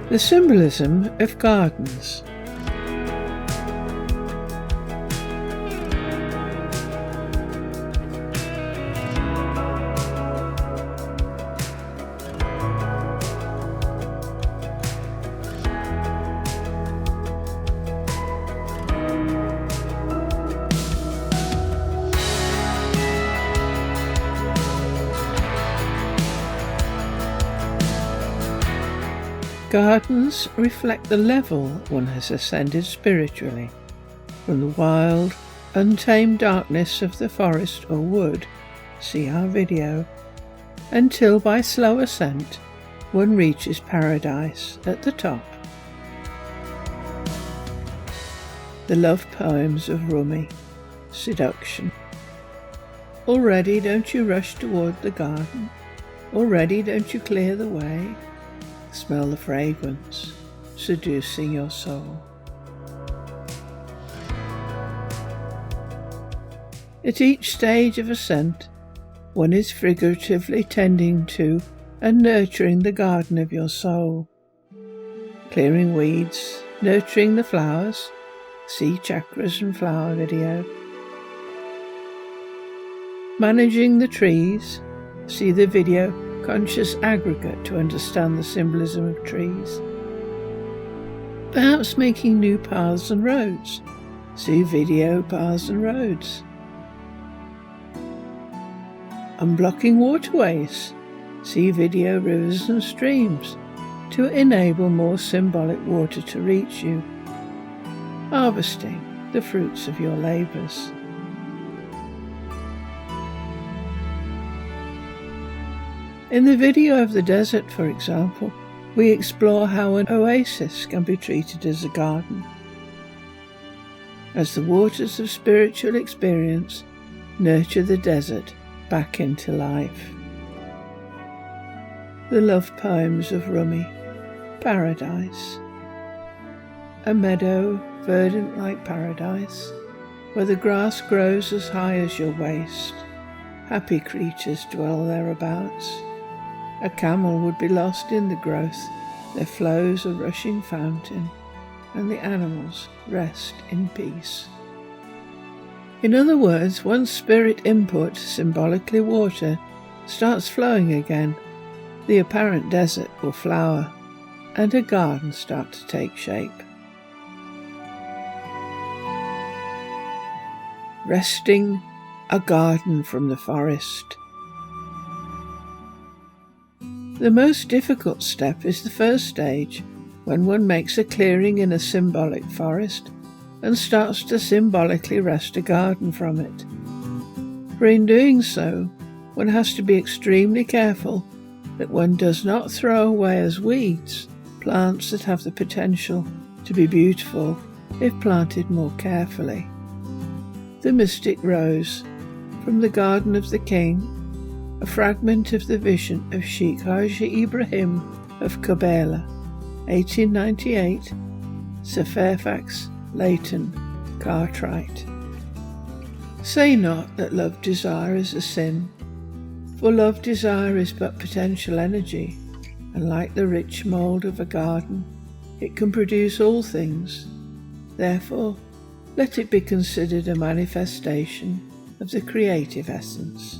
The Symbolism of Gardens. Gardens reflect the level one has ascended spiritually, from the wild, untamed darkness of the forest or wood, see our video, until by slow ascent one reaches paradise at the top. The love poems of Rumi, seduction. Already don't you rush toward the garden? Already don't you clear the way? Smell the fragrance, seducing your soul. At each stage of ascent, one is figuratively tending to and nurturing the garden of your soul. Clearing weeds, nurturing the flowers, see chakras and flower video. Managing the trees, see the video Conscious Aggregate to understand the symbolism of trees. Perhaps making new paths and roads, see video Paths and Roads. Unblocking waterways, see video Rivers and Streams to enable more symbolic water to reach you. Harvesting the fruits of your labours. In the video of the desert, for example, we explore how an oasis can be treated as a garden. As the waters of spiritual experience nurture the desert back into life. The love poems of Rumi, Paradise. A meadow verdant like paradise, where the grass grows as high as your waist. Happy creatures dwell thereabouts. A camel would be lost in the growth, there flows a rushing fountain, and the animals rest in peace. In other words, once spirit input, symbolically water, starts flowing again, the apparent desert will flower, and a garden start to take shape. Wresting a garden from the forest. The most difficult step is the first stage, when one makes a clearing in a symbolic forest and starts to symbolically wrest a garden from it. For in doing so, one has to be extremely careful that one does not throw away as weeds plants that have the potential to be beautiful if planted more carefully. The Mystic Rose, from the Garden of the King, a fragment of the vision of Sheikh Haji Ibrahim of Kobela, 1898, Sir Fairfax Leighton, Cartwright. Say not that love desire is a sin, for love desire is but potential energy, and like the rich mould of a garden, it can produce all things. Therefore, let it be considered a manifestation of the creative essence.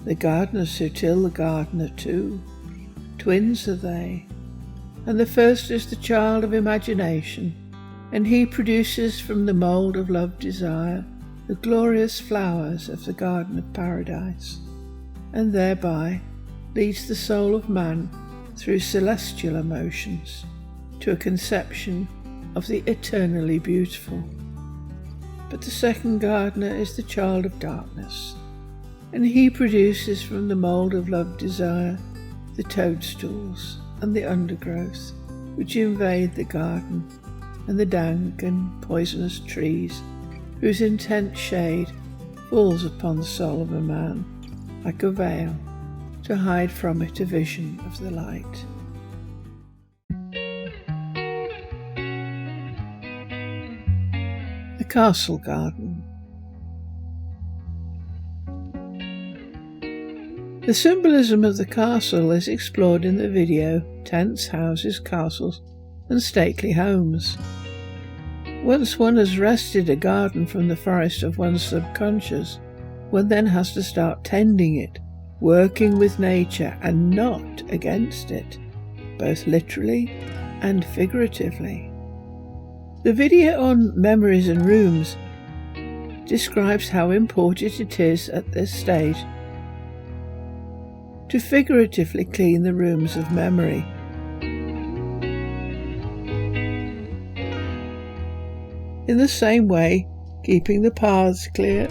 The gardeners who till the garden are two, twins are they, and the first is the child of imagination, and he produces from the mould of love desire the glorious flowers of the garden of paradise, and thereby leads the soul of man through celestial emotions to a conception of the eternally beautiful. But the second gardener is the child of darkness, and he produces from the mould of love desire the toadstools and the undergrowth which invade the garden, and the dank and poisonous trees whose intense shade falls upon the soul of a man like a veil to hide from it a vision of the light. The Castle Garden. The symbolism of the castle is explored in the video Tents, Houses, Castles and Stately Homes. Once one has wrested a garden from the forest of one's subconscious, one then has to start tending it, working with nature and not against it, both literally and figuratively. The video on Memories and Rooms describes how important it is at this stage to figuratively clean the rooms of memory. In the same way, keeping the paths clear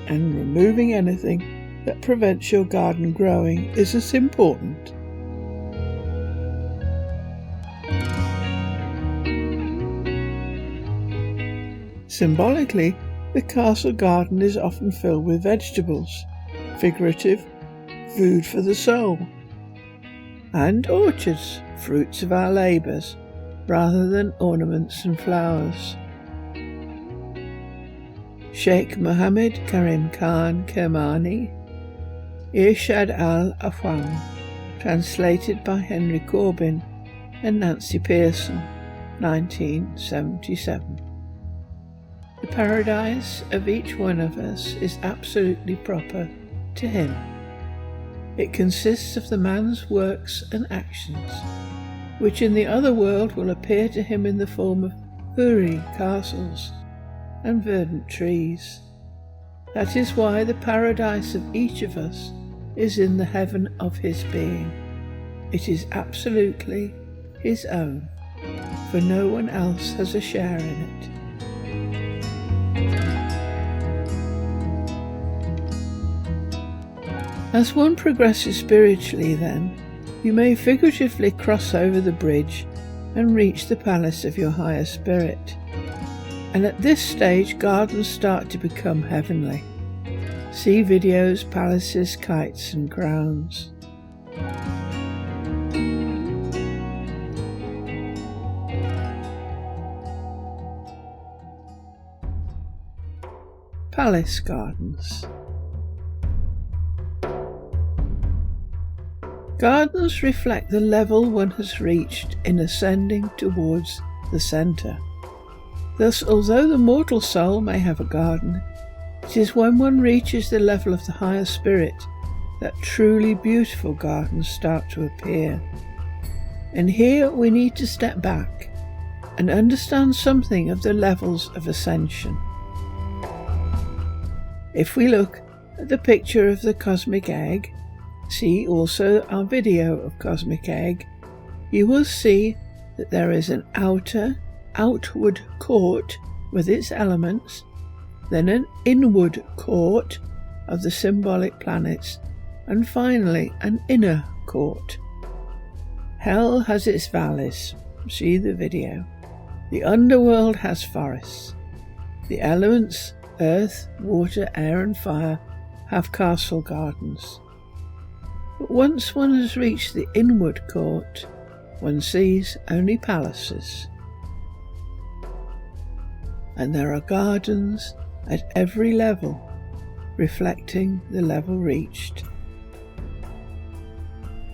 and removing anything that prevents your garden growing is as important. Symbolically, the castle garden is often filled with vegetables, figurative, food for the soul, and orchards, fruits of our labours, rather than ornaments and flowers. Sheikh Mohammed Karim Khan Kermani, Irshad al-Afwan, translated by Henry Corbin and Nancy Pearson, 1977. The paradise of each one of us is absolutely proper to him. It consists of the man's works and actions, which in the other world will appear to him in the form of houri, castles, and verdant trees. That is why the paradise of each of us is in the heaven of his being. It is absolutely his own, for no one else has a share in it. As one progresses spiritually then, you may figuratively cross over the bridge and reach the palace of your higher spirit. And at this stage gardens start to become heavenly. See videos, palaces, kites and crowns. Palace gardens. Gardens reflect the level one has reached in ascending towards the centre. Thus, although the mortal soul may have a garden, it is when one reaches the level of the higher spirit that truly beautiful gardens start to appear. And here we need to step back and understand something of the levels of ascension. If we look at the picture of the cosmic egg, see also our video of cosmic egg, you will see that there is an outward court with its elements, then an inward court of the symbolic planets, and finally an inner court. Hell has its valleys, see the video. The underworld has forests. The elements, earth, water, air and fire, have castle gardens. But once one has reached the inward court, one sees only palaces. And there are gardens at every level, reflecting the level reached.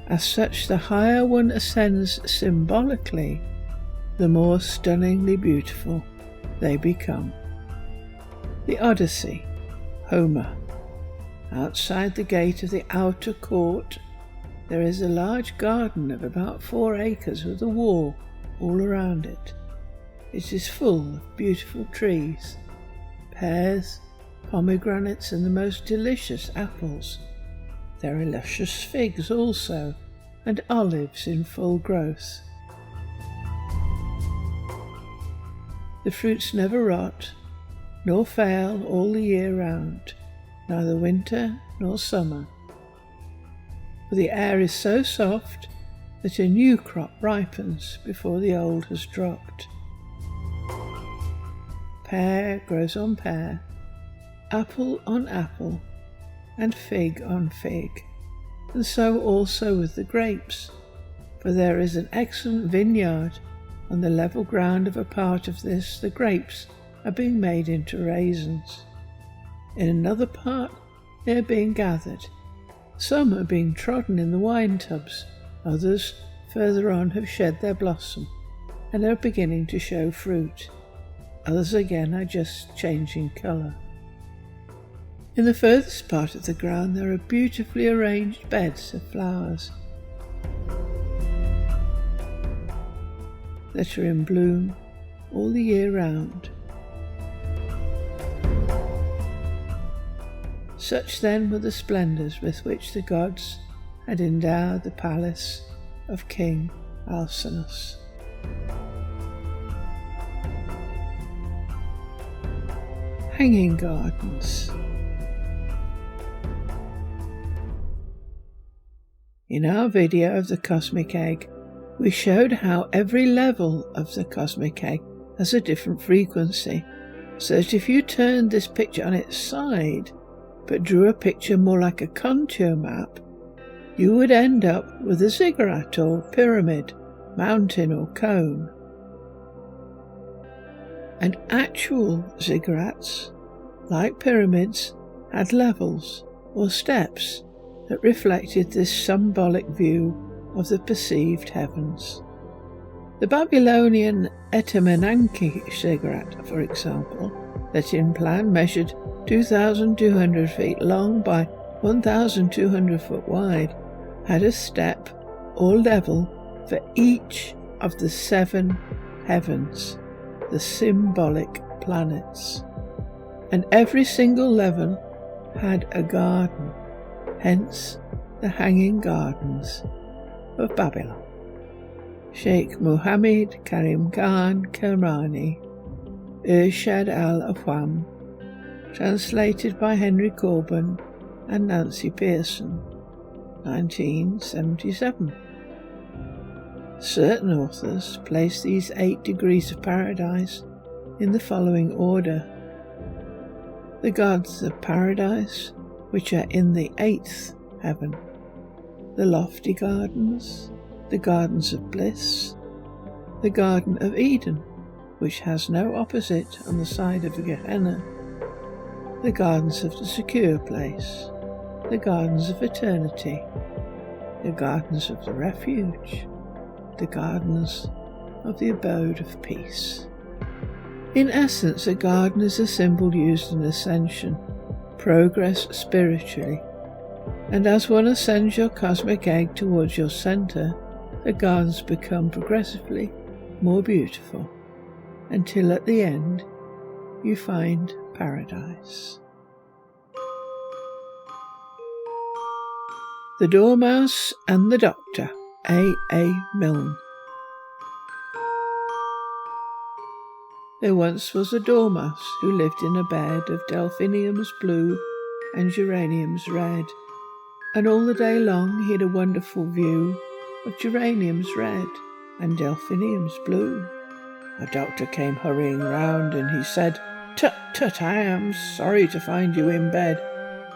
As such, the higher one ascends symbolically, the more stunningly beautiful they become. The Odyssey, Homer. Outside the gate of the outer court, there is a large garden of about 4 acres with a wall all around it. It is full of beautiful trees, pears, pomegranates and the most delicious apples. There are luscious figs also, and olives in full growth. The fruits never rot, nor fail all the year round, neither winter nor summer. For the air is so soft that a new crop ripens before the old has dropped. Pear grows on pear, apple on apple, and fig on fig, and so also with the grapes, for there is an excellent vineyard. On the level ground of a part of this, the grapes are being made into raisins. In another part, they are being gathered, Some are being trodden in the wine tubs, others further on have shed their blossom and are beginning to show fruit. Others again are just changing colour. In the furthest part of the ground there are beautifully arranged beds of flowers that are in bloom all the year round. Such then were the splendours with which the gods had endowed the palace of King Alcinous. Hanging gardens. In our video of the cosmic egg, we showed how every level of the cosmic egg has a different frequency, so that if you turned this picture on its side, but drew a picture more like a contour map, you would end up with a ziggurat or pyramid, mountain or cone. And actual ziggurats, like pyramids, had levels or steps that reflected this symbolic view of the perceived heavens. The Babylonian Etemenanke ziggurat, for example, that in plan measured 2,200 feet long by 1,200 foot wide, had a step or level for each of the 7 heavens, the symbolic planets, and every single level had a garden, hence the Hanging Gardens of Babylon. Sheikh Mohammed Karim Khan Kermani, Irshad al-Afwam, translated by Henry Corbin and Nancy Pearson, 1977. Certain authors place these 8 degrees of paradise in the following order: the gods of paradise, which are in the 8th heaven, the lofty gardens, the gardens of bliss, the Garden of Eden, which has no opposite on the side of Gehenna, the gardens of the secure place, the gardens of eternity, the gardens of the refuge, the gardens of the abode of peace. In essence, a garden is a symbol used in ascension, progress spiritually, and as one ascends your cosmic egg towards your centre, the gardens become progressively more beautiful, until at the end you find paradise. The Dormouse and the Doctor, A. Milne. There once was a dormouse who lived in a bed of delphiniums blue and geraniums red, and all the day long he had a wonderful view of geraniums red and delphiniums blue. A doctor came hurrying round, and he said, "Tut, tut, I am sorry to find you in bed.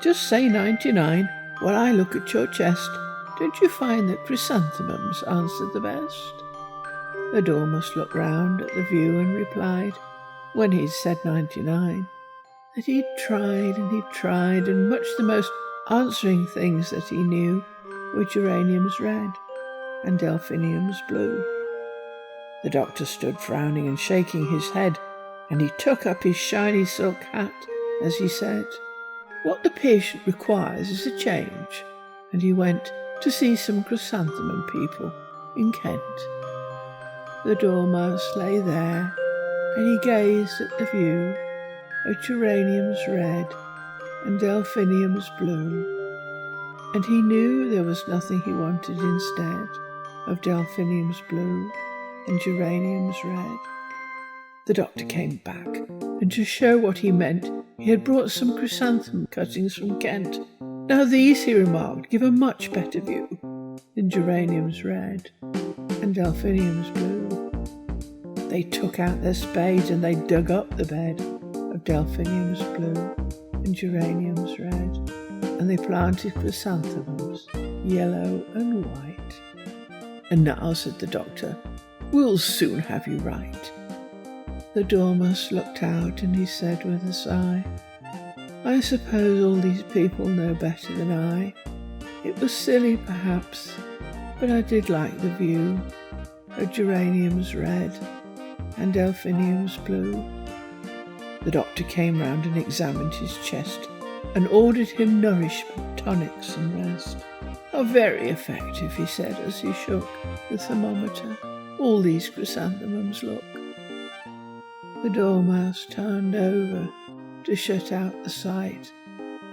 Just say 99 while I look at your chest. Don't you find that chrysanthemums answered the best?" The dormouse looked round at the view and replied, when he'd said 99, that he'd tried, and much the most answering things that he knew were geraniums red and delphiniums blue. The doctor stood frowning and shaking his head, and he took up his shiny silk hat as he said, "What the patient requires is a change," and he went to see some chrysanthemum people in Kent. The dormouse lay there, and he gazed at the view of geraniums red and delphiniums blue, and he knew there was nothing he wanted instead of delphiniums blue and geraniums red. The doctor came back, and to show what he meant, he had brought some chrysanthemum cuttings from Kent. "Now these," he remarked, "give a much better view than geraniums red and delphiniums blue." They took out their spades and they dug up the bed of delphiniums blue and geraniums red, and they planted chrysanthemums, yellow and white. "And now," said the doctor, "we'll soon have you right." The dormouse looked out, and he said with a sigh, "I suppose all these people know better than I. It was silly, perhaps, but I did like the view of geraniums red and delphiniums blue. The doctor came round and examined his chest and ordered him nourishment, tonics and rest. "How very effective," he said as he shook the thermometer. "All these chrysanthemums look." The dormouse turned over to shut out the sight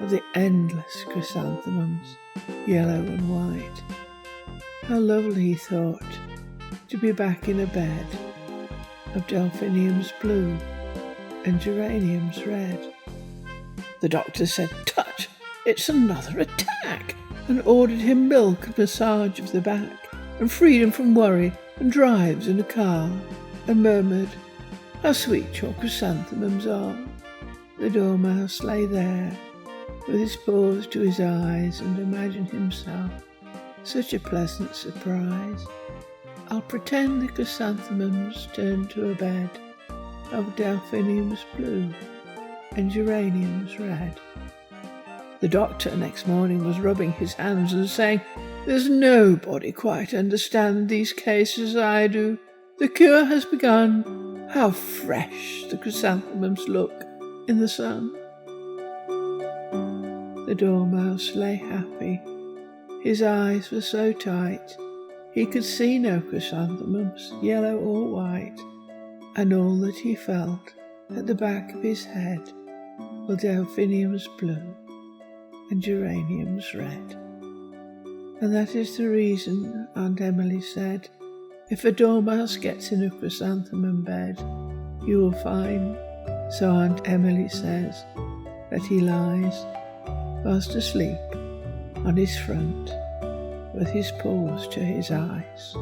of the endless chrysanthemums, yellow and white. How lovely, he thought, to be back in a bed of delphiniums blue and geraniums red. The doctor said, "Tut, it's another attack," and ordered him milk and massage of the back, and freedom from worry and drives in a car, and murmured, "How sweet your chrysanthemums are." The dormouse lay there, with his paws to his eyes, and imagined himself such a pleasant surprise. "I'll pretend the chrysanthemums turned to a bed of delphiniums blue and geraniums red." The doctor next morning was rubbing his hands and saying, "There's nobody quite understand these cases as I do. The cure has begun. How fresh the chrysanthemums look in the sun." The dormouse lay happy. His eyes were so tight he could see no chrysanthemums, yellow or white, and all that he felt at the back of his head were delphiniums blue and geraniums red. And that is the reason, Aunt Emily said, if a dormouse gets in a chrysanthemum bed, you will find, so Aunt Emily says, that he lies fast asleep on his front with his paws to his eyes.